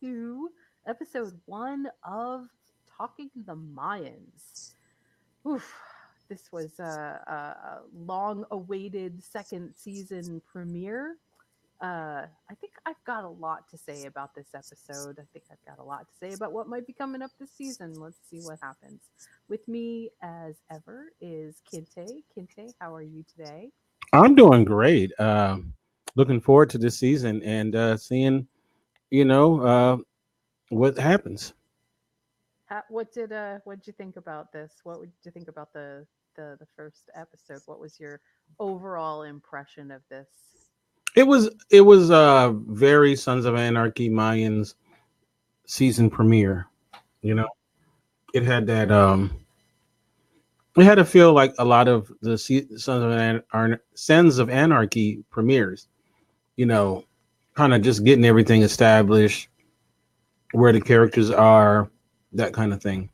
to episode 1 of Talking the Mayans. Oof, this was a long awaited second season premiere. I think I've got a lot to say about this episode. I think I've got a lot to say about what might be coming up this season. Let's see what happens. With me, as ever, is Kinte. Kinte, how are you today? I'm doing great. Looking forward to this season and seeing, you know, what happens. What did you think about this? What would you think about the first episode? What was your overall impression of this? It was very Sons of Anarchy Mayans season premiere. You know, it had that. It had to feel like a lot of the Sons of Anarchy premieres. You know, kind of just getting everything established, where the characters are, that kind of thing.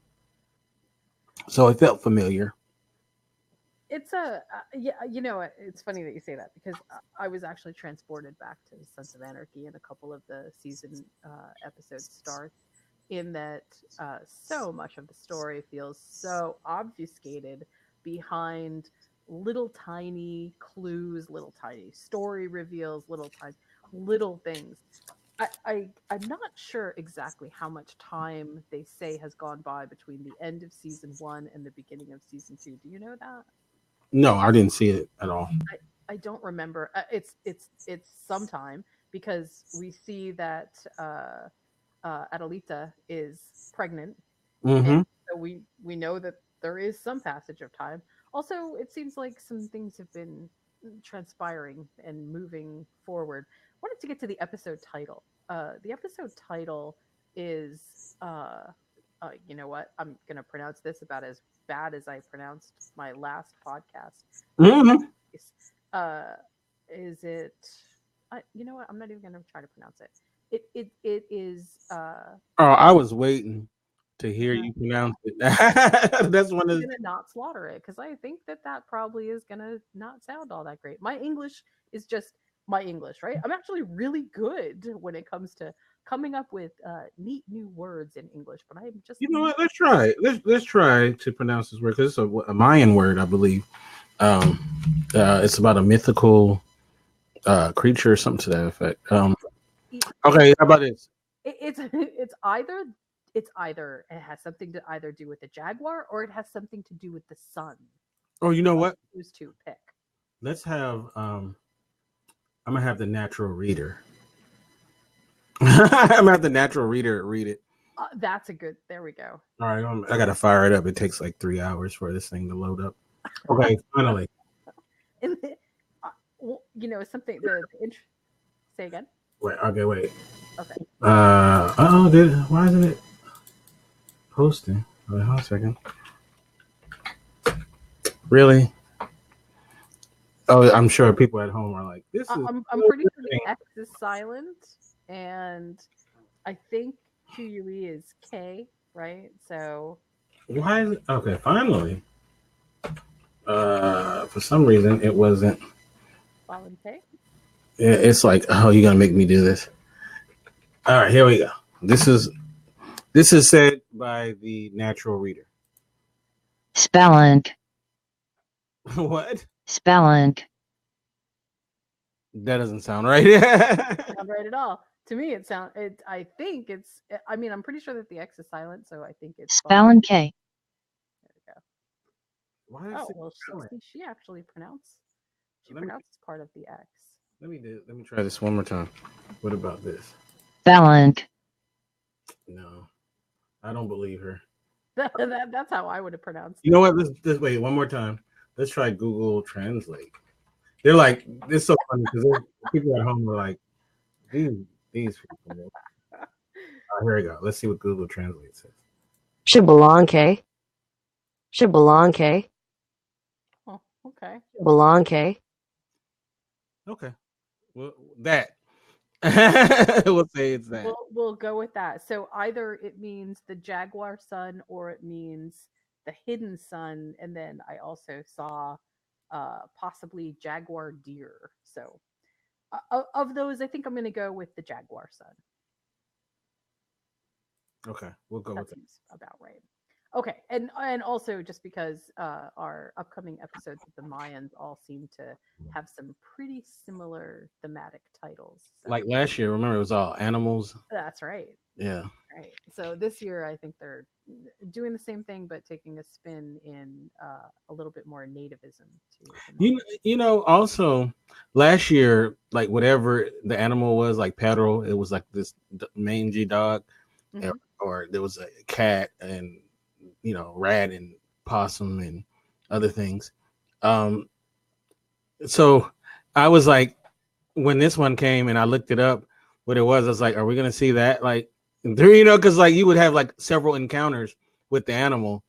So it felt familiar. It's a yeah, it's funny that you say that because I was actually transported back to Sons of Anarchy in a couple of the season episode starts. In that, so much of the story feels so obfuscated behind little tiny clues, little tiny story reveals, little things. I'm not sure exactly how much time they say has gone by between the end of season 1 and the beginning of season 2. Do you know that? No, I didn't see it at all. I don't remember. It's sometime because we see that Adelita is pregnant, and Mm-hmm. so we know that there is some passage of time. Also, it seems like some things have been transpiring and moving forward. I wanted to get to the episode title. The episode title is you know what? I'm gonna pronounce this about as bad as I pronounced my last podcast. Mm-hmm. Uh, is it? You know what? I'm not even gonna try to pronounce it. It is. Oh, I was waiting to hear Uh, you pronounce it. That's one I'm of gonna not slaughter it because I think that that probably is gonna not sound all that great. My English is just my English, right? I'm actually really good when it comes to coming up with neat new words in English, but I'm just you know not. what? Let's try it. Let's try to pronounce this word because it's a Mayan word, I believe. Um, it's about a mythical creature or something to that effect. It's Okay, how about this? it's either it has something to either do with the jaguar or it has something to do with the sun. Oh, you You know have what? to choose to pick. Let's have. I'm gonna have the natural reader. I'm gonna have the natural reader read it. That's a good. There we go. All right, I gotta fire it up. It takes like 3 hours for this thing to load up. Okay, finally. And something say again. Wait. Okay, wait. Okay. Oh, why isn't it posting? Wait, hold on a second. Really? Oh, I'm sure people at home are like, "This is I'm so pretty sure the interesting." X is silent, and I think QUE is K, right? So Why is it? Okay, finally. For some reason, it wasn't. Valente. It's like, oh, you're gonna make me do this. All right, here we go. This is said by the natural reader. Spelunk, What? Spelunk, That doesn't sound right. Sound right at all. To me, it sound it. I think it's. I mean, I'm pretty sure that the X is silent, so I think it's Valente. Spelunke, There we go. Why is Oh it well, spelling? she actually pronounced. She Let me pronounces part of the X. let me try this one more time. What about this? Spelunk, No, I don't believe her. That's how I would have pronounced You know it. what? Let's wait one more time. Let's try Google Translate. They're like, it's so funny because people at home are like, these these people. Here we go. Let's see what Google Translate says. Xbalanque, Xbalanque, Oh, okay. Xbalanque. Okay, well that we'll say it's that. We'll go with that. So either it means the jaguar sun or it means the hidden sun, and then I also saw possibly jaguar deer. So of those, I think I'm going to go with the jaguar sun. Okay, we'll go That with that. seems about right. Okay, and also just because our upcoming episodes with the Mayans all seem to have some pretty similar thematic titles. So Like last year, remember it was all animals. that's right. Yeah. Right. So this year, I think they're doing the same thing, but taking a spin in a little bit more nativism to the Mayans. Also last year, like whatever the animal was, like petrol, it was like this mangy dog, Hmm. or there was a cat and rat and possum and other things. Um, so I was like, when this one came and I looked it up, what it was, I was like, are we gonna see that? Like, because like you would have like several encounters with the animal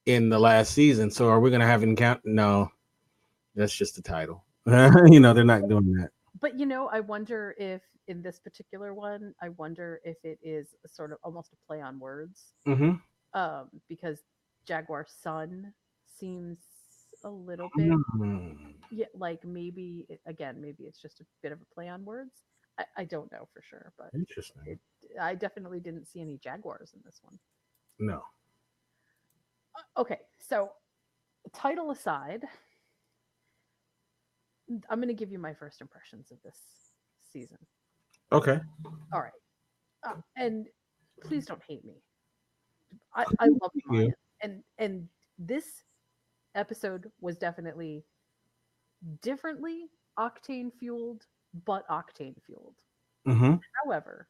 in the last season. So are we gonna have encounter? No, that's just the title. They're not doing that. But I wonder if in this particular one, I wonder if it is a sort of almost a play on words, Mm-hmm. because Jaguar Sun seems a little bit, Mm, yeah, like maybe again, maybe it's just a bit of a play on words. I don't know for sure, but interesting. it, I definitely didn't see any jaguars in this one. No. Okay, so title aside, I'm going to give you my first impressions of this season. Okay. All right, and please don't hate me. I love the You. Maya, and this episode was definitely differently octane fueled, but octane fueled. Mm-hmm. However,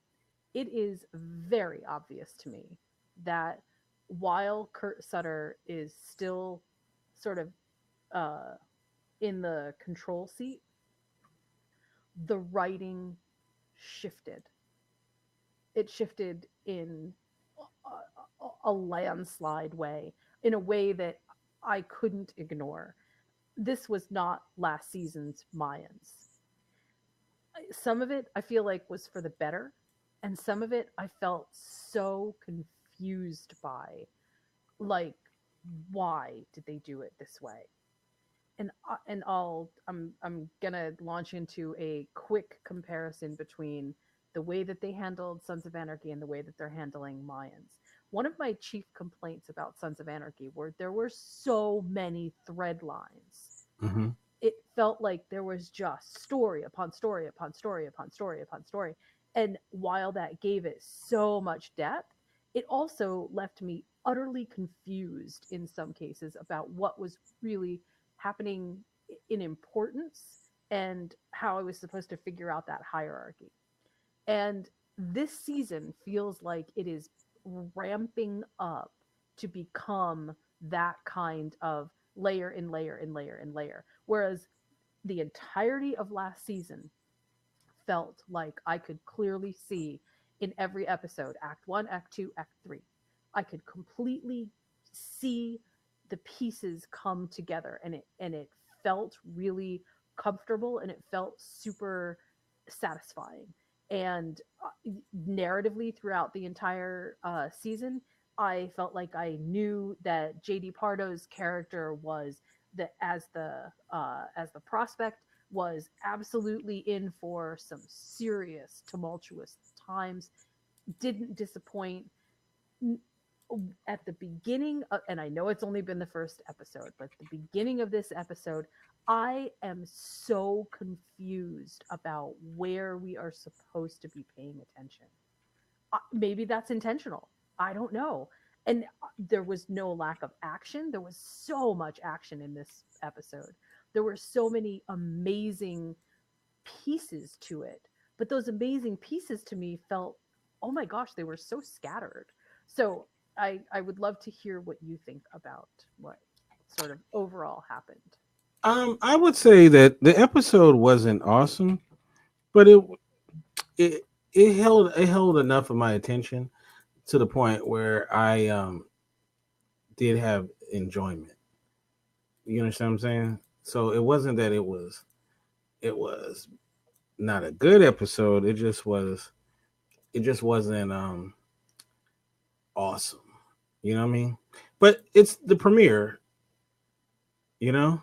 it is very obvious to me that while Kurt Sutter is still sort of uh, in the control seat, the writing shifted. It shifted in a landslide way, in a way that I couldn't ignore. This was not last season's Mayans. Some of it I feel like was for the better, and some of it I felt so confused by. Like, why did they do it this way? I'm gonna launch into a quick comparison between the way that they handled Sons of Anarchy and the way that they're handling Mayans. One of my chief complaints about Sons of Anarchy were there were so many thread lines. Mm-hmm. It felt like there was just story upon story upon story upon story upon story. And while that gave it so much depth, it also left me utterly confused in some cases about what was really happening in importance and how I was supposed to figure out that hierarchy. And this season feels like it is ramping up to become that kind of layer and layer and layer and layer. Whereas the entirety of last season felt like I could clearly see in every episode, act one, act two, act three. I could completely see the pieces come together, and it felt really comfortable, and it felt super satisfying. And narratively throughout the entire season, I felt like I knew that JD Pardo's character was the as the prospect was absolutely in for some serious tumultuous times. Didn't disappoint at the beginning and I know it's only been the first episode, but the beginning of this episode, I am so confused about where we are supposed to be paying attention. Maybe that's intentional. I don't know. And there was no lack of action. There was so much action in this episode. There were so many amazing pieces to it. But those amazing pieces to me felt, oh my gosh, they were so scattered. So I would love to hear what you think about what sort of overall happened. I would say that the episode wasn't awesome, but it it held enough of my attention to the point where I did have enjoyment. You understand what I'm saying? So it wasn't that it was not a good episode. It just wasn't awesome. You know what I mean? But it's the premiere, you know?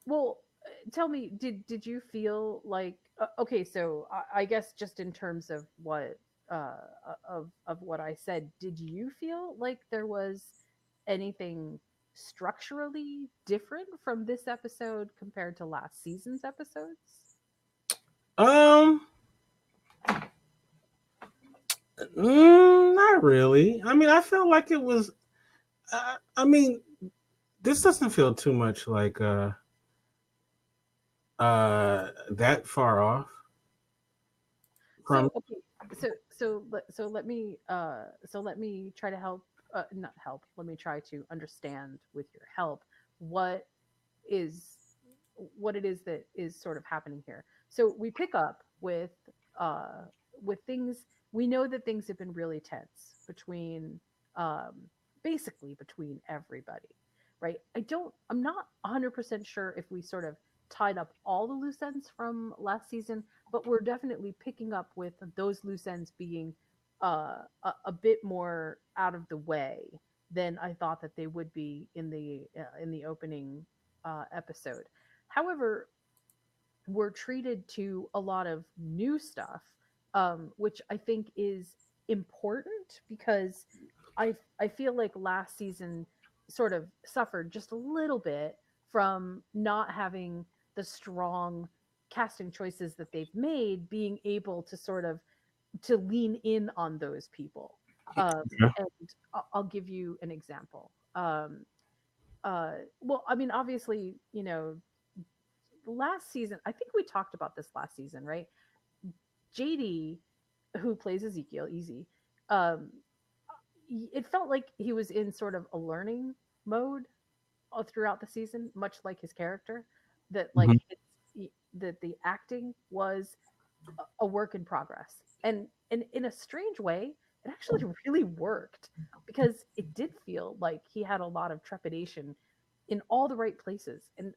Well, tell me, did you feel like okay? So I guess just in terms of what uh, of what I said, did you feel like there was anything structurally different from this episode compared to last season's episodes? Um, not really. I mean, I felt like it was. I mean, this doesn't feel too much like that far off from. So okay, so let me try to help, not help. Let me try to understand with your help what is what it is that is sort of happening here. So we pick up uh with things. We know that things have been really tense between um basically between everybody, right? I'm not 100% sure if we sort of tied up all the loose ends from last season, but we're definitely picking up with those loose ends being a bit more out of the way than I thought that they would be in the opening episode. However, we're treated to a lot of new stuff, which I think is important because I feel like last season sort of suffered just a little bit from not having the strong casting choices that they've made, being able to sort of to lean in on those people. Yeah. And I'll give you an example. Well, I mean, obviously, last season, I think we talked about this last season, right? JD, who plays Ezekiel, Easy, um, it felt like he was in sort of a learning mode throughout the season, much like his character. That like Mhm. that the acting was a work in progress, and in a strange way, it actually really worked because it did feel like he had a lot of trepidation in all the right places, and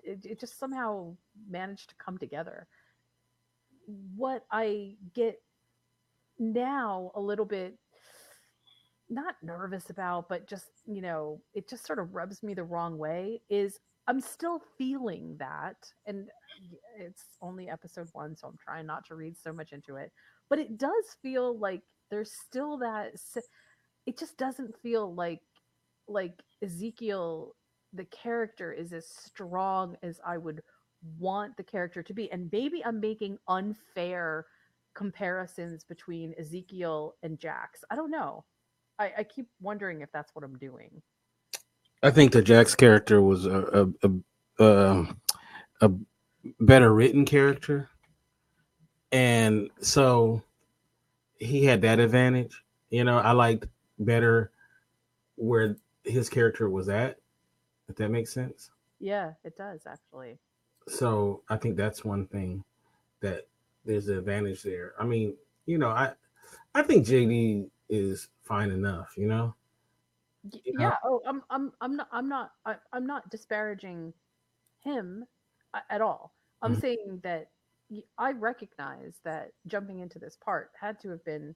it just somehow managed to come together. What I get now a little bit not nervous about, but just, it just sort of rubs me the wrong way is I'm still feeling that. And it's only episode 1, so I'm trying not to read so much into it. But it does feel like there's still it just doesn't feel like Ezekiel, the character, is as strong as I would want the character to be. And maybe I'm making unfair comparisons between Ezekiel and Jax. I don't know. I keep wondering if that's what I'm doing. I think that Jack's character was a better written character, and so he had that advantage. I liked better where his character was at, if that makes sense. Yeah, it does actually. So I think that's one thing that there's an advantage there. I mean, I think JD is fine enough. You know. Yeah. Oh, I'm not disparaging him at all. I'm Mhm. saying that I recognize that jumping into this part had to have been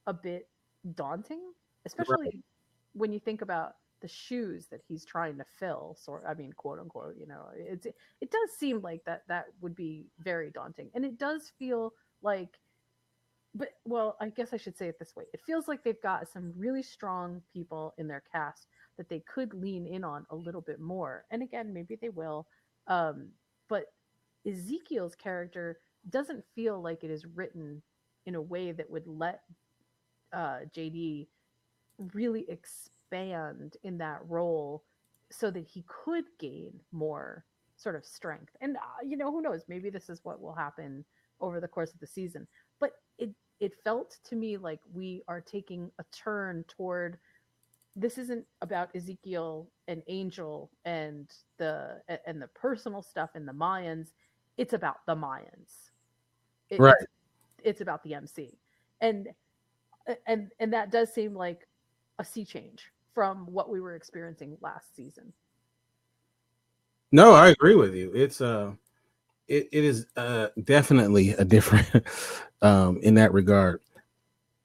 a bit daunting, Right. especially when you think about the shoes that he's trying to fill. Sort, I mean, quote unquote. It does seem like that would be very daunting, and it does feel like. But well, I guess I should say it this way. It feels like they've got some really strong people in their cast that they could lean in on a little bit more. And again, maybe they will. Um, but Ezekiel's character doesn't feel like it is written in a way that would let JD really expand in that role so that he could gain more sort of strength. And who knows? Maybe this is what will happen over the course of the season. But it felt to me like we are taking a turn toward this isn't about Ezekiel and Angel and the personal stuff in the Mayans. It's about the Mayans. It, Right. it's about the MC, and and that does seem like a sea change from what we were experiencing last season. No, I agree with you. It is definitely a different in that regard.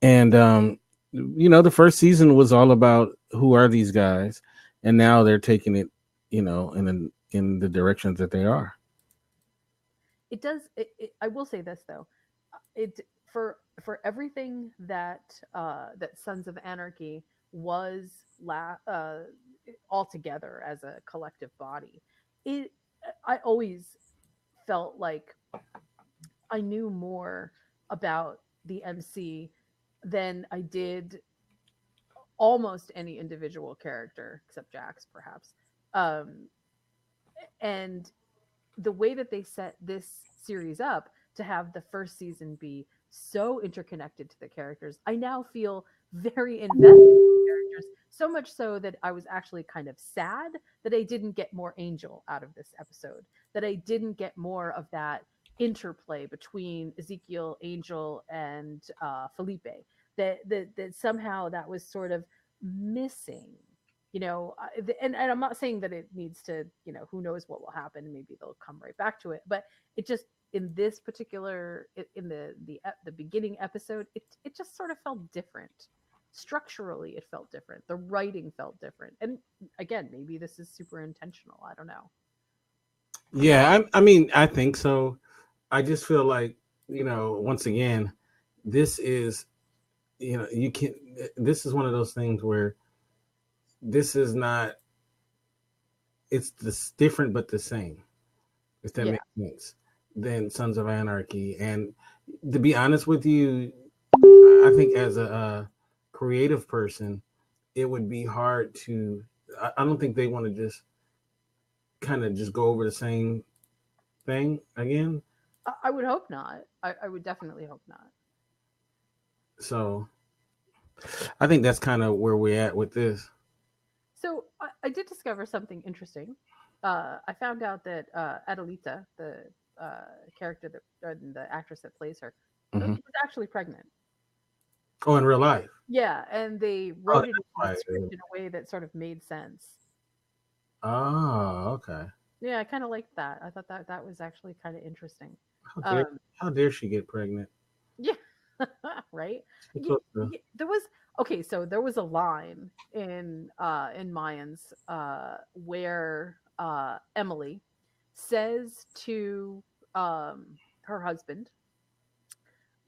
And the first season was all about who are these guys, and now they're taking it, in the directions that they are. It does. I will say this though. It for everything that that Sons of Anarchy was all together as a collective body, it I always felt like I knew more about the MC than I did almost any individual character except Jax, perhaps. Um, and the way that they set this series up to have the first season be so interconnected to the characters, I now feel very invested in the characters. So much so that I was actually kind of sad that I didn't get more Angel out of this episode, that I didn't get more of that interplay between Ezekiel, Angel, and Felipe. That somehow that was sort of missing. And I'm not saying that it needs to, who knows what will happen, maybe they'll come right back to it, but it just, in this particular, in the beginning episode, it just sort of felt different. Structurally it felt different, the writing felt different, and again, maybe this is super intentional, I don't know. Yeah, I mean, I think so. I just feel like, once again, this is, you can. This is one of those things where this is not. It's this different but the same. If that Yeah. makes sense. Than Sons of Anarchy, and to be honest with you, I think as a creative person, it would be hard to. I don't think they want to just kind of just go over the same thing again. I would hope not. I would definitely hope not. So I think that's kind of where we're at with this. So I did discover something interesting. I found out that Adelita, the character the actress that plays her, Mhm. was actually pregnant. Oh, in real life. Yeah, and they Oh, wrote it into that's the why. script in a way that sort of made sense. Oh, okay. Yeah, I kind of liked that. I thought that that was actually kind of interesting. How dare Um, how dare she get pregnant? yeah, right. She's supposed to- There was okay, so there was a line in Mayans where Emily says to her husband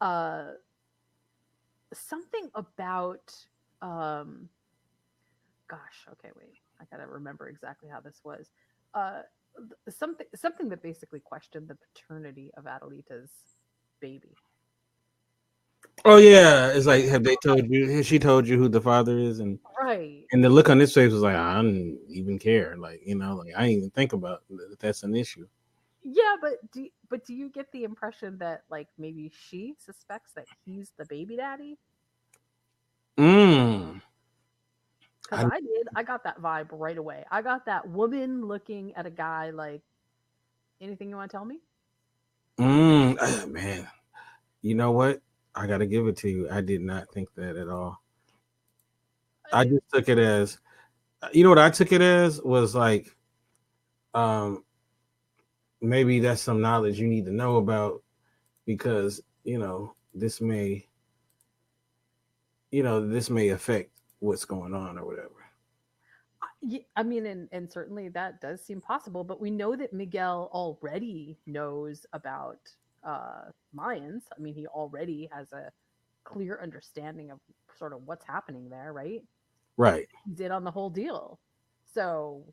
uh something about um gosh, okay, wait, I gotta remember exactly how this was. uh something that basically questioned the paternity of Adelita's baby. Oh yeah, it's like, have they told you? Has she told you who the father is? Right. And the look on his face was like, I don't even care. Like, like I didn't even think about that that's an issue. Yeah, but do you get the impression that like maybe she suspects that he's the baby daddy? Mm. Because I, I did. I got that vibe right away. I got that woman looking at a guy like, anything you want to tell me? man, you know what? I got to give it to you. I did not think that at all. I just took it as, what I took it as was like, um, maybe that's some knowledge you need to know about because this may, this may affect what's going on or whatever. I mean, and certainly that does seem possible, but we know that Miguel already knows about Mayans. I mean, he already has a clear understanding of sort of what's happening there, right? Right. He's in on the whole deal. So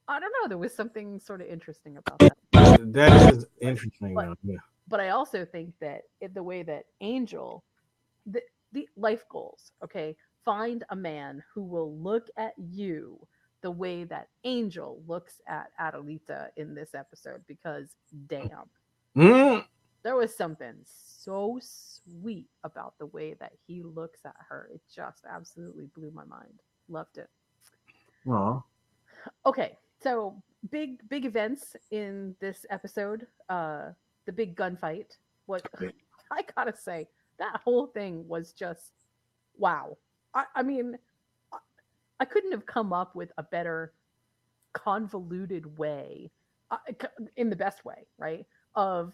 I don't know. There was something sort of interesting about that. That is interesting. But Though. Yeah. but I also think that in the way that Angel, the the life goals, okay, find a man who will look at you the way that Angel looks at Adelita in this episode, because damn, Mm. there was something so sweet about the way that he looks at her. It just absolutely blew my mind. Loved it. Aw. Okay, so big events in this episode. The big gunfight. What I gotta say, that whole thing was just wow. I mean, I I couldn't have come up with a better convoluted way, uh, in the best way, right? Of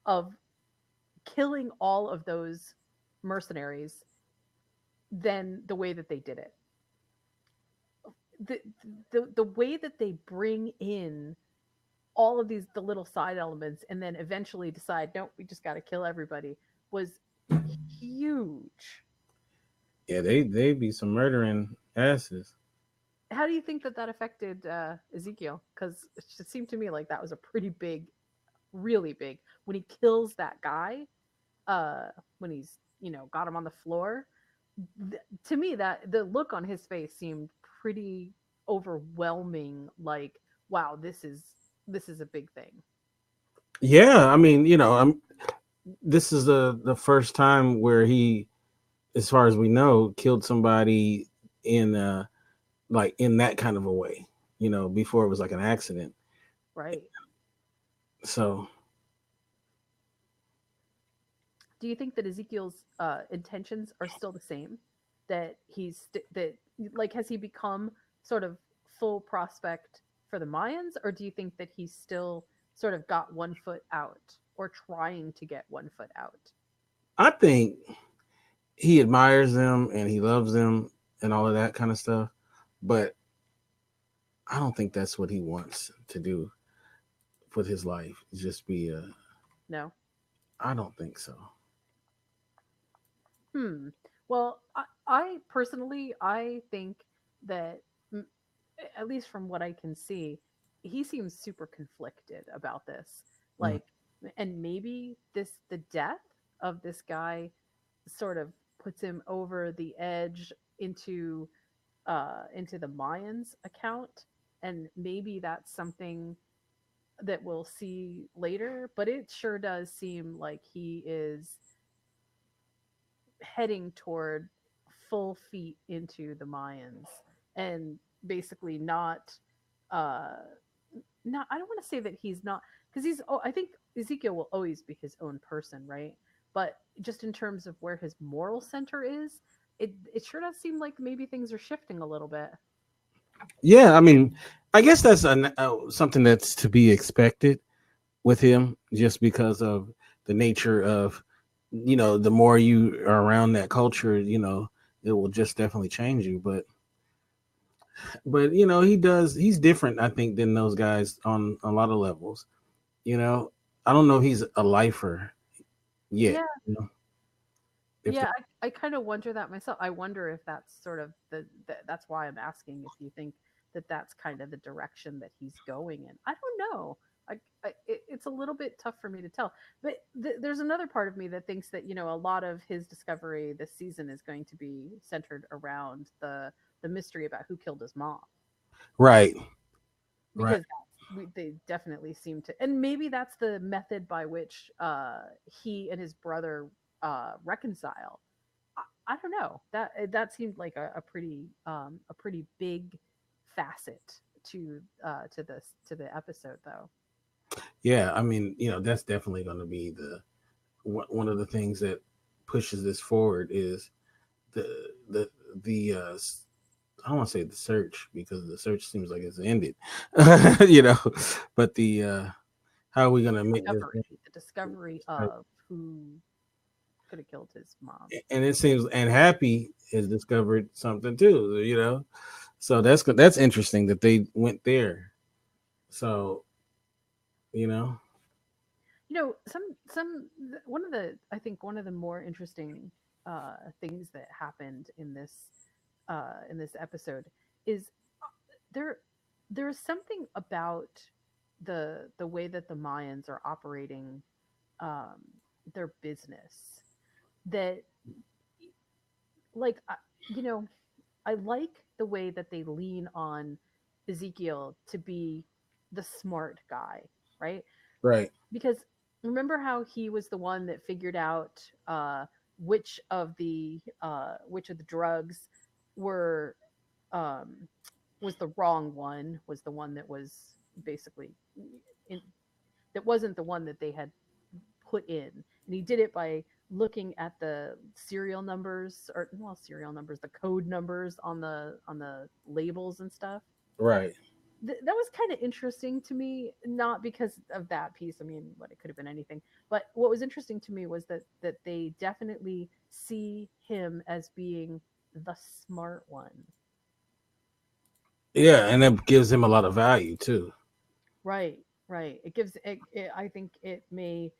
of killing all of those mercenaries than the way that they did it. The the way that they bring in all of these the little side elements and then eventually decide, nope, we just got to kill everybody. was huge. Yeah, they be some murdering asses. How do you think that that affected Ezekiel? Because it just seemed to me like that was a pretty big, really big. When he kills that guy, uh, when he's got him on the floor, to me that the look on his face seemed pretty overwhelming. Like, wow, this is a big thing. Yeah, I mean, this is the first time where he, as far as we know, killed somebody in like in that kind of a way. Before it was like an accident. Right. So Do you think that Ezekiel's intentions are still the same? That that like has he become sort of full prospect for the Mayans, or do you think that he's still sort of got one foot out or trying to get one foot out? I think he admires them and he loves them and all of that kind of stuff, but I don't think that's what he wants to do with his life. Just be a. No. I don't think so. Hmm. Well, I personally, I think that, mm, at least from what I can see, he seems super conflicted about this. Mm. Like, and maybe the death of this guy sort of puts him over the edge into the Mayans account, and maybe that's something that we'll see later. But it sure does seem like he is heading toward full feet into the Mayans, and basically uh not I don't want to say that he's not, because I think Ezekiel will always be his own person, right? But just in terms of where his moral center is, it sure does seem like maybe things are shifting a little bit. Yeah, I mean, I guess that's something that's to be expected with him, just because of the nature of, the more you are around that culture, it will just definitely change you. But he's different, I think, than those guys on a lot of levels. You know, I don't know if he's a lifer yet. Yeah. If Yeah, I kind of wonder that myself. I wonder if that's sort of that's why I'm asking if you think that that's kind of the direction that he's going in. I don't know. It's a little bit tough for me to tell. But there's another part of me that thinks that a lot of his discovery this season is going to be centered around the mystery about who killed his mom, right, right, because they definitely seem to, and maybe that's the method by which he and his brother reconcile. I don't know. That seemed like a pretty big facet to this to the episode, though. yeah. I mean, that's definitely going to be one of the things that pushes this forward is the the I don't want to say the search, because the search seems like it's ended, you know, but the how are we gonna make this? The discovery of who could have killed his mom. And it seems, and Happy has discovered something too, so that's interesting that they went there. So you know, One of the I think one of the more interesting things that happened in this episode is there there's something about the way that the Mayans are operating um, their business that, like, I like the way that they lean on Ezekiel to be the smart guy, right? right, Because remember how he was the one that figured out which of the drugs were um, was the wrong one, was the one that was basically in, that wasn't the one that they had put in, and he did it by looking at the serial numbers, the code numbers on the labels and stuff. right. That was kind of interesting to me, not because of that piece. I mean, what, it could have been anything, but what was interesting to me was that they definitely see him as being the smart one. Yeah, and that gives him a lot of value too. Right, right. It gives it, I think it may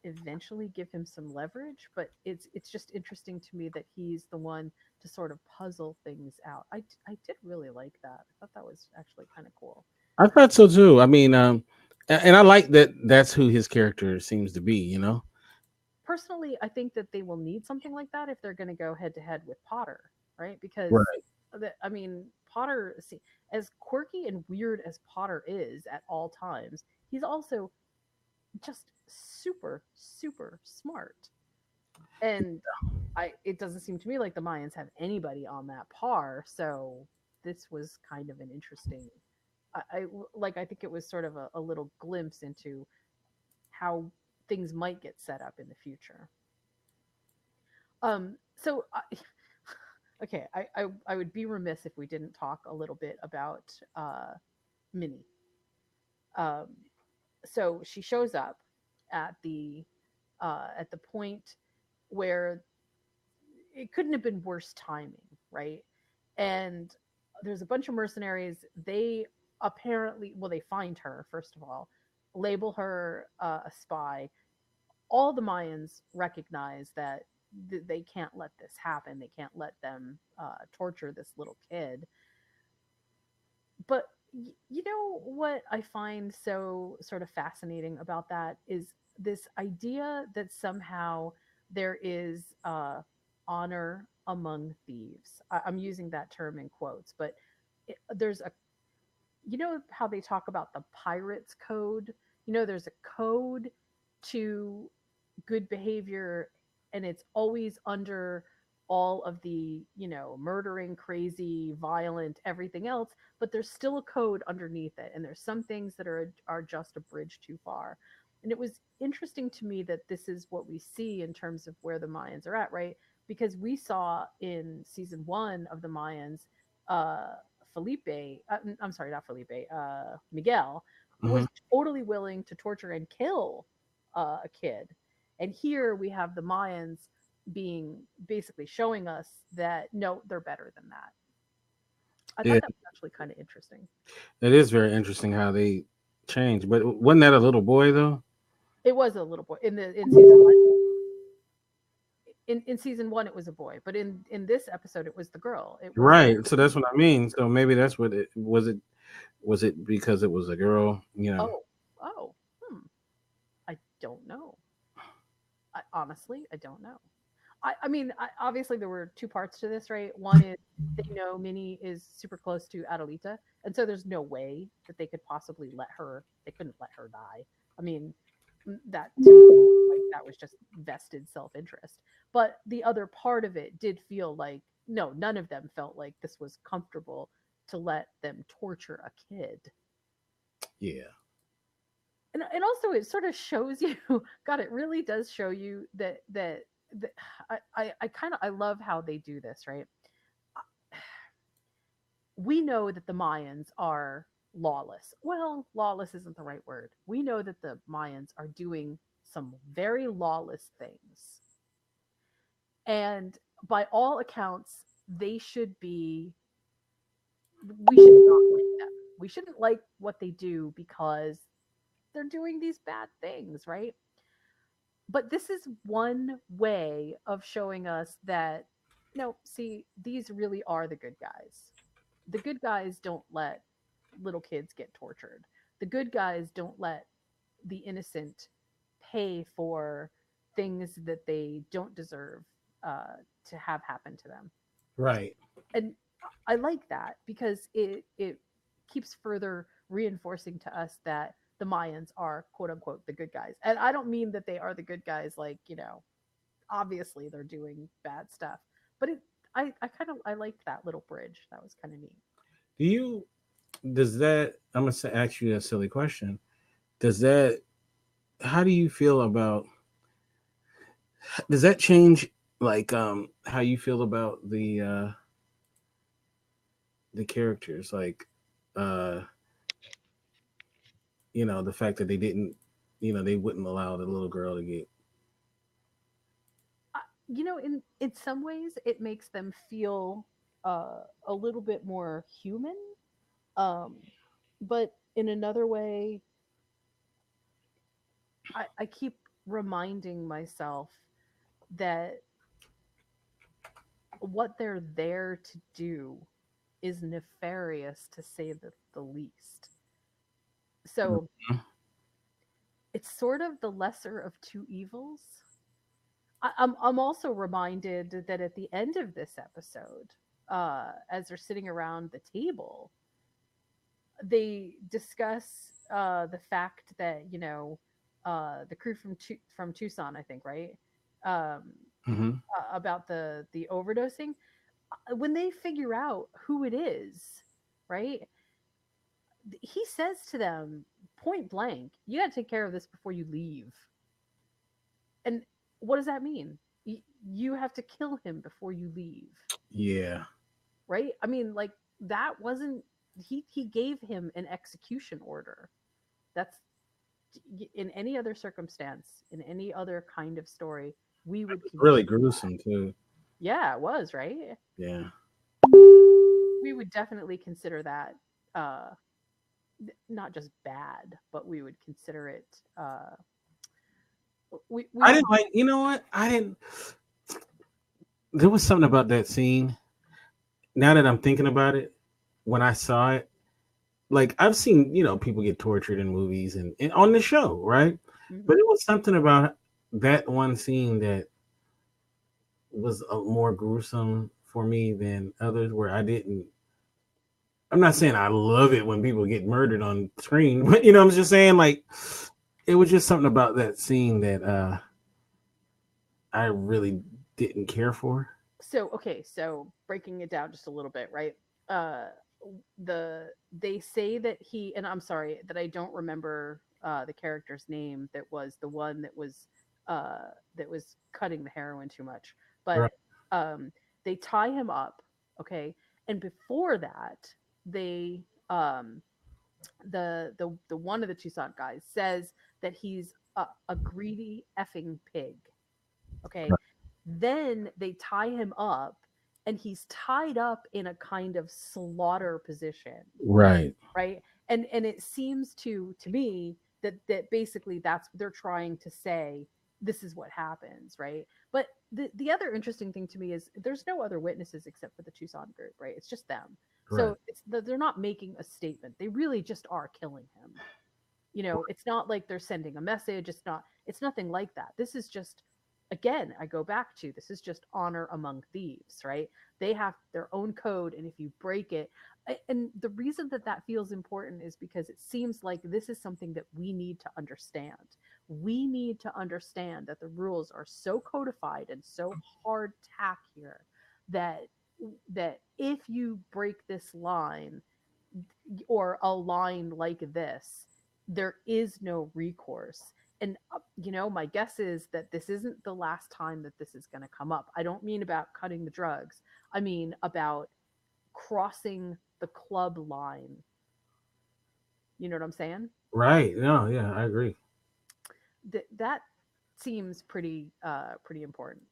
eventually give him some leverage, but it's just interesting to me that he's the one to sort of puzzle things out. I did really like that. I thought that was actually kind of cool. I thought so too. I mean, and I like that. That's who his character seems to be. You know. Personally, I think that they will need something like that if they're going to go head to head with Potter, right? Because Right. I mean, Potter, see, as quirky and weird as Potter is at all times, he's also just super, super smart. And it doesn't seem to me like the Mayans have anybody on that par. So this was kind of an interesting. I think it was sort of a little glimpse into how things might get set up in the future. So okay, I would be remiss if we didn't talk a little bit about Minnie. Um, so she shows up at the point where it couldn't have been worse timing, right? And there's a bunch of mercenaries. They apparently, well, they find her first of all, label her a spy. All the Mayans recognize that they can't let this happen. They can't let them torture this little kid. But you know what I find so sort of fascinating about that is this idea that somehow there is honor among thieves. I'm using that term in quotes, but there's a, you know how they talk about the pirates code? You know, there's a code to good behavior, and it's always under all of the, murdering, crazy, violent, everything else, but there's still a code underneath it, and there's some things that are just a bridge too far. And it was interesting to me that this is what we see in terms of where the Mayans are at, right? Because we saw in season 1 of the Mayans, uh Felipe, I'm sorry, not Felipe, Miguel Hmm. was totally willing to torture and kill a kid. And here we have the Mayans being basically showing us that no, they're better than that. I Yeah, thought that was actually kind of interesting. it is very interesting how they change. But wasn't that a little boy though? It was a little boy in season 1. In season 1 it was a boy, but in this episode it was the girl. It was Right. So that's what I mean. So maybe that's what it was. It was it because it was a girl. You know. oh oh hmm, I don't know. Honestly, I don't know. I mean, obviously there were two parts to this, right? One is they know Minnie is super close to Adelita, and so there's no way that they could possibly let her. They couldn't let her die. I mean, that to me, like that was just vested self interest. But the other part of it did feel like no, none of them felt like this was comfortable to let them torture a kid. Yeah. And also it sort of shows you god, it really does show you that I kind of I love how they do this, right? We know that the Mayans are lawless. Well, lawless isn't the right word. We know that the Mayans are doing some very lawless things, and by all accounts they should be, we should not like them. We shouldn't like what they do because they're doing these bad things, right? But this is one way of showing us that no, see, these really are the good guys. The good guys don't let little kids get tortured. The good guys don't let the innocent pay for things that they don't deserve to have happen to them. Right. And I like that because it keeps further reinforcing to us that the Mayans are quote unquote the good guys. And I don't mean that they are the good guys like, obviously they're doing bad stuff. But I kind of I liked that little bridge. That was kind of neat. Do you? Does that? I'm gonna ask you a silly question. Does that? How do you feel about? Does that change like how you feel about the characters? Like uh the fact that they didn't, they wouldn't allow the little girl to get. In some ways it makes them feel a little bit more human. Um but in another way, I keep reminding myself that what they're there to do is nefarious, to say the least. So Mhm. it's sort of the lesser of two evils. I'm also reminded that at the end of this episode, as they're sitting around the table, they discuss the fact that the crew from Tucson, I think, right, um, Mhm. about the overdosing. When they figure out who it is, right, he says to them point blank, "You got to take care of this before you leave." And what does that mean? You have to kill him before you leave, Yeah. right? I mean, like, that wasn't, he gave him an execution order. That's, in any other circumstance, in any other kind of story, we would Really consider, gruesome too. yeah, it was, right? Yeah. We would definitely consider that uh not just bad, but we would consider it we I would. didn't like. You know what? I didn't. There was something about that scene. Now that I'm thinking about it, when I saw it, like I've seen, people get tortured in movies and on the show, right? But Mhm. it was something about that one scene that was more gruesome for me than others, where I didn't. I'm not saying I love it when people get murdered on screen, but I'm just saying like it was just something about that scene that I really didn't care for. So okay, so breaking it down just a little bit, right? uh they say that he, and I'm sorry that I don't remember the character's name, that was the one that was cutting the heroin too much, Right. but um they tie him up, okay, and before that, they the one of the Tucson guys says that he's a greedy effing pig. Okay. Then they tie him up, and he's tied up in a kind of slaughter position, Right. right? And it seems to me that basically that's what they're trying to say. This is what happens, right? But the other interesting thing to me is there's no other witnesses except for the Tucson group, right? It's just them. Right. So they're not making a statement. They really just are killing him. It's not like they're sending a message. It's nothing like that. This is just, again, I go back to, this is just honor among thieves, right? They have their own code, and if you break it, and the reason that that feels important is because it seems like this is something that we need to understand. We need to understand that the rules are so codified and so hard tack here that if you break this line, or a line like this, there is no recourse. And, my guess is that this isn't the last time that this is going to come up. I don't mean about cutting the drugs, I mean about crossing the club line. You know what I'm saying? Right. No, yeah, I agree. That seems pretty important.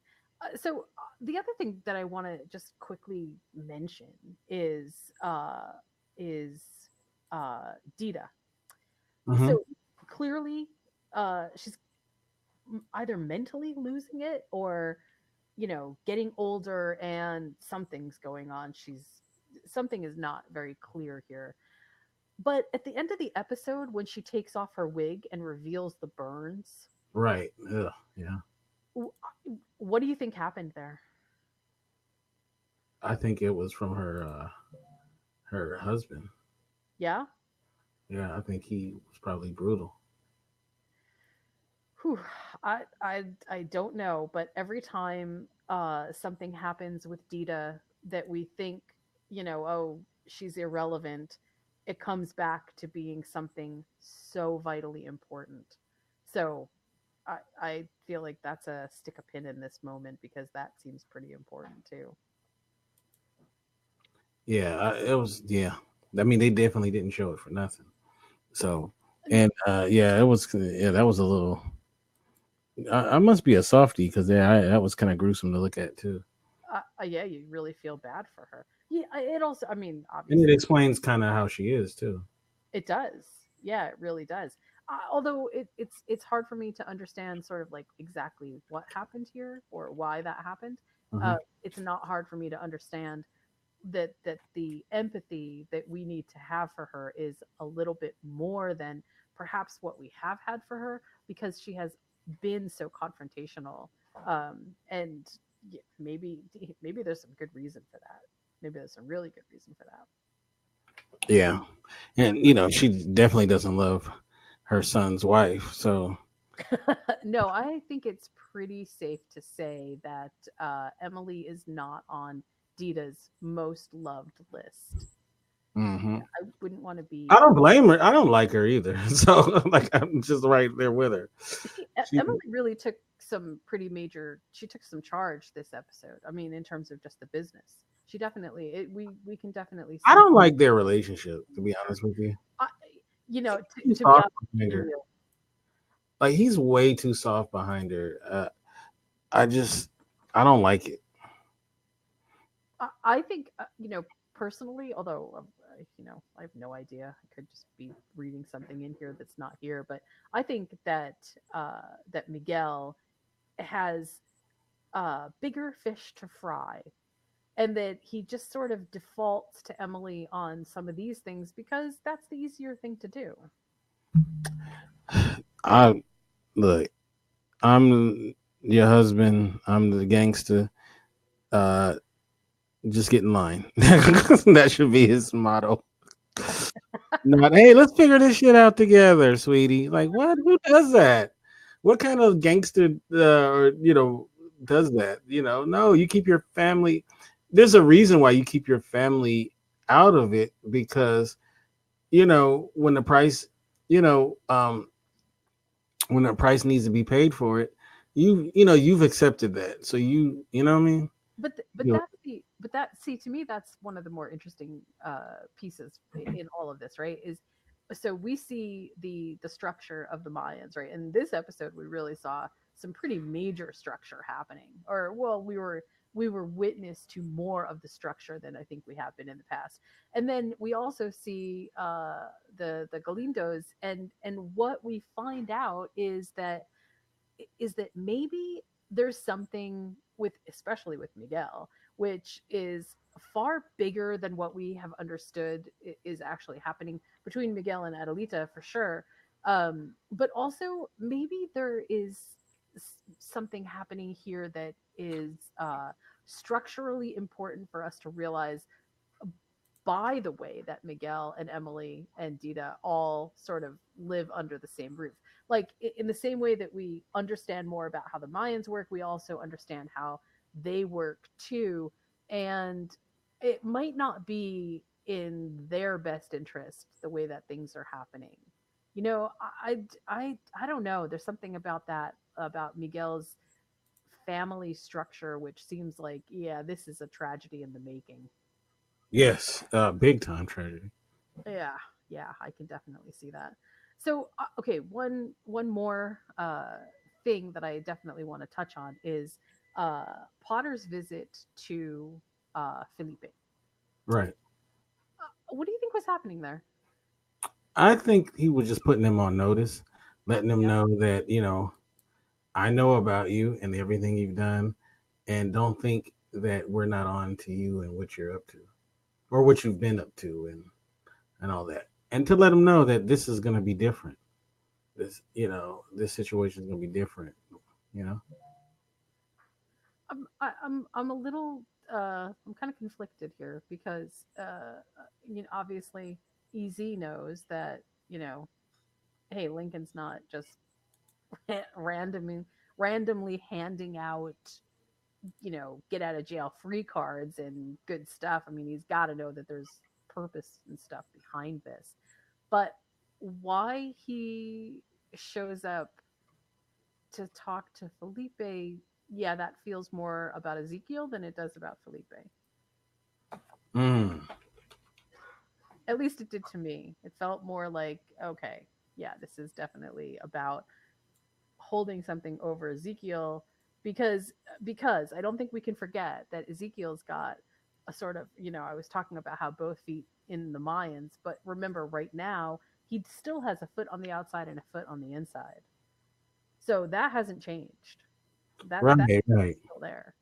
The other thing that I want to just quickly mention is Dita. Hmm. So clearly, she's either mentally losing it, or getting older, and something's going on. Something is not very clear here. But at the end of the episode, when she takes off her wig and reveals the burns, Right. Ugh, yeah. w- what do you think happened there? I think it was from her husband. Yeah. Yeah, I think he was probably brutal. Whew. I don't know, but every time something happens with Dita that we think, oh, she's irrelevant, it comes back to being something so vitally important. So I feel like that's a stick a pin in this moment, because that seems pretty important too. Yeah, it was. Yeah, I mean, they definitely didn't show it for nothing. So, and yeah, it was. Yeah, that was a little. I must be a softie because that was kind of gruesome to look at too. Yeah, you really feel bad for her. Yeah, it also, I mean, And it obviously explains kind of how she is too. it does. Yeah, it really does. Although it's hard for me to understand sort of like exactly what happened here or why that happened. Hmm. It's not hard for me to understand that the empathy that we need to have for her is a little bit more than perhaps what we have had for her, because she has been so confrontational. And yeah, maybe there's some good reason for that. Maybe there's some really good reason for Yeah, and she definitely doesn't love her son's wife. So that. No, I think it's pretty safe to say that Emily is not on Dita's most loved list. hmm I wouldn't want to I be. don't blame her. I don't like her either. So like I'm just right there with her. She, Emily really took some pretty major. She took some charge this episode. I mean, in terms of just the business, she definitely. We can definitely I see. don't like their relationship, to be honest with you. I, He's to be soft honest behind with her. you, Like he's way too soft behind her. I just I don't like it. I think personally, although I have no idea. I could just be reading something in here that's not here, but I think that that Miguel has bigger fish to fry, and that he just sort of defaults to Emily on some of these things because that's the easier thing to do. I look. I'm your husband. I'm the gangster. Uh, just get in line. That should be his motto. Not, hey, let's figure this shit out together, sweetie. Like, what? Who does that? What kind of gangster, does that? No, you keep your family. There's a reason why you keep your family out of it because, when the price, you know, um, when the price needs to be paid for it, you've accepted that. So you know what I mean? But You know, that see, to me, that's one of the more interesting pieces in all of this, right? Is so we see the structure of the Mayans, right? In this episode, we really saw some pretty major structure happening, or well, we were witness to more of the structure than I think we have been in the past. And then we also see the Galindos, and what we find out is that maybe there's something with, especially with Miguel, which is far bigger than what we have understood is actually happening between Miguel and Adelita for sure. But also maybe there is something happening here that is structurally important for us to realize by the way that Miguel and Emily and Dita all sort of live under the same roof. Like in the same way that we understand more about how the Mayans work, we also understand how they work too. And it might not be in their best interest the way that things are happening. I don't know. There's something about that, about Miguel's family structure, which seems like, yeah, this is a tragedy in the making. yes, big time tragedy. Yeah, yeah, I can definitely see that. So, okay, one more thing that I definitely want to touch on is uh, Potter's visit to Felipe. Right. What do you think was happening there? I think he was just putting them on notice, letting them Yeah. know that, I know about you and everything you've done, and don't think that we're not on to you and what you're up to or what you've been up to and all that. And to let them know that this is going to be different. This situation is going to be different, you know? I'm a little I'm kind of conflicted here because obviously EZ knows that hey, Lincoln's not just randomly randomly handing out get out of jail free cards and good stuff. I mean, he's got to know that there's purpose and stuff behind this. But why he shows up to talk to Felipe, yeah, that feels more about Ezekiel than it does about Felipe. Mm. At least it did to me. It felt more like, okay, yeah, this is definitely about holding something over Ezekiel, because I don't think we can forget that Ezekiel's got a sort of, I was talking about how both feet in the Mayans, but remember right now he still has a foot on the outside and a foot on the inside. So that hasn't changed. That's Right, right, still there.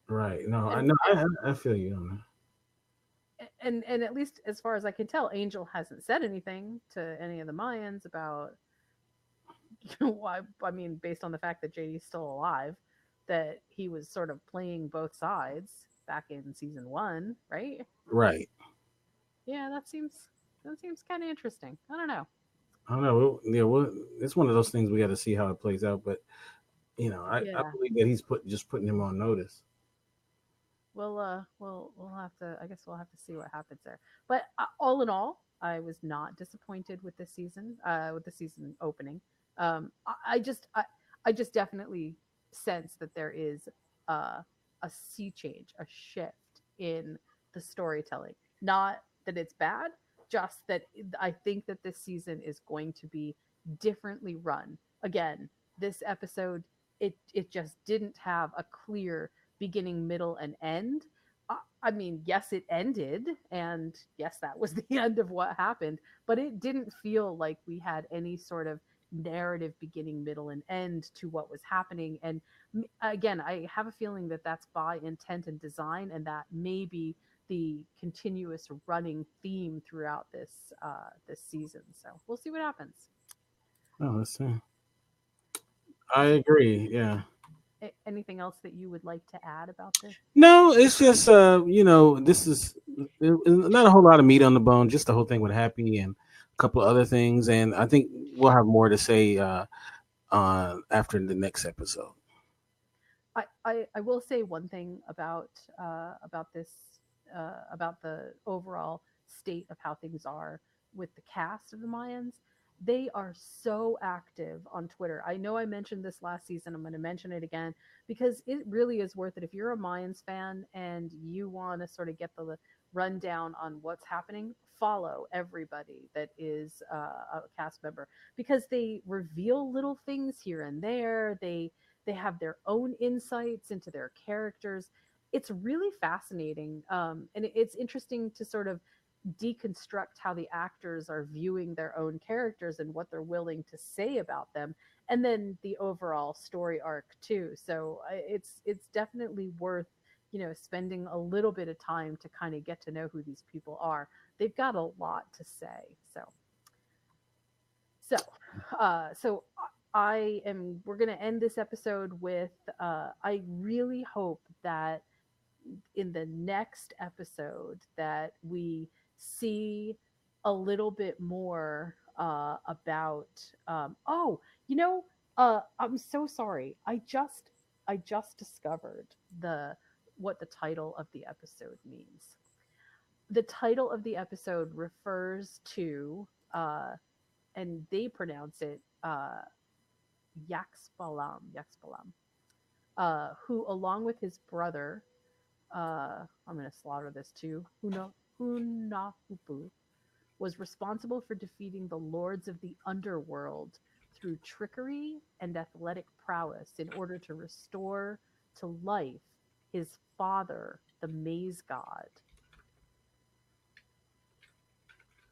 right. No, I And know. I feel you on that. and at least as far as I can tell, Angel hasn't said anything to any of the Mayans about why. I mean, based on the fact that JD's still alive, that he was sort of playing both sides back in season 1, right? Right. Yeah, that seems kind of interesting. I don't know. I don't know. Yeah, well, it's one of those things we got to see how it plays out. But I Yeah. believe that he's putting him on notice. We'll have to. I guess we'll have to see what happens there. But all in all, I was not disappointed with this season. With the season opening, I just definitely sense that there is uh, a sea change, a shift in the storytelling. Not that it's bad, just that I think that this season is going to be differently run. Again, this episode, it just didn't have a clear beginning, middle, and end. I mean, yes, it ended, and yes, that was the end of what happened, but it didn't feel like we had any sort of narrative beginning, middle, and end to what was happening. And again, I have a feeling that that's by intent and design, and that may be the continuous running theme throughout this season. So we'll see what happens. Oh, let's see. I agree. Yeah. Anything else that you would like to add about this? No, it's just this is not a whole lot of meat on the bone. Just the whole thing with Happy and a couple of other things, and I think we'll have more to say on after the next episode. I will say one thing about this about the overall state of how things are with the cast of the Mayans. They are so active on Twitter. I know I mentioned this last season. I'm going to mention it again because it really is worth it. If you're a Mayans fan and you want to sort of get the rundown on what's happening, follow everybody that is a cast member because they reveal little things here and there. They have their own insights into their characters. It's really fascinating, and it's interesting to sort of deconstruct how the actors are viewing their own characters and what they're willing to say about them, and then the overall story arc too. So it's definitely worth spending a little bit of time to kind of get to know who these people are. They've got a lot to say. So I am. We're gonna end this episode with. I really hope that in the next episode that we see a little bit more about. Oh, you know, I'm so sorry. I just discovered the what the title of the episode means. The title of the episode refers to and they pronounce it Yaxbalam, who, along with his brother, I'm going to slaughter this too, Hunahupu, was responsible for defeating the lords of the underworld through trickery and athletic prowess in order to restore to life his father, the maze god.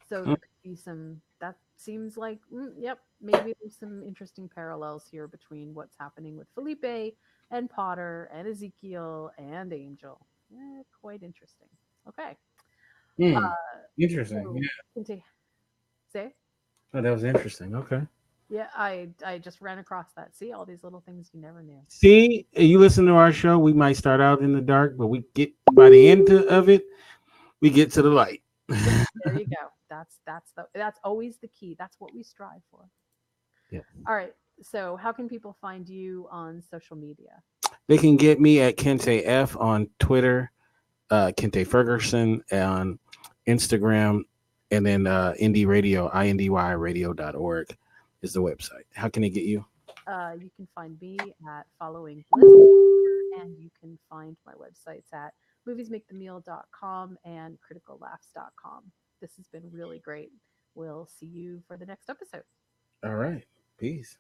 So there could be some, that seems like, yep, maybe there's some interesting parallels here between what's happening with Felipe and Potter and Ezekiel and Angel. Quite interesting. Okay. Hmm. Uh, Interesting. so, Yeah. continue. Say? Oh, that was interesting. Okay. Yeah, I just ran across that. See, all these little things you never knew. See, you listen to our show. We might start out in the dark, but we get by the end of it, we get to the light. There you go. That's always the key. That's what we strive for. Yeah. All right. So, how can people find you on social media? They can get me at Kente F on Twitter, Kente Ferguson on Instagram, and then Indie Radio, indyradio.org is the website. How can they get you? You can find me at Following Bliss, and you can find my websites at moviesmakethemeal.com and criticallaughs.com. This has been really great. We'll see you for the next episode. All right. Peace.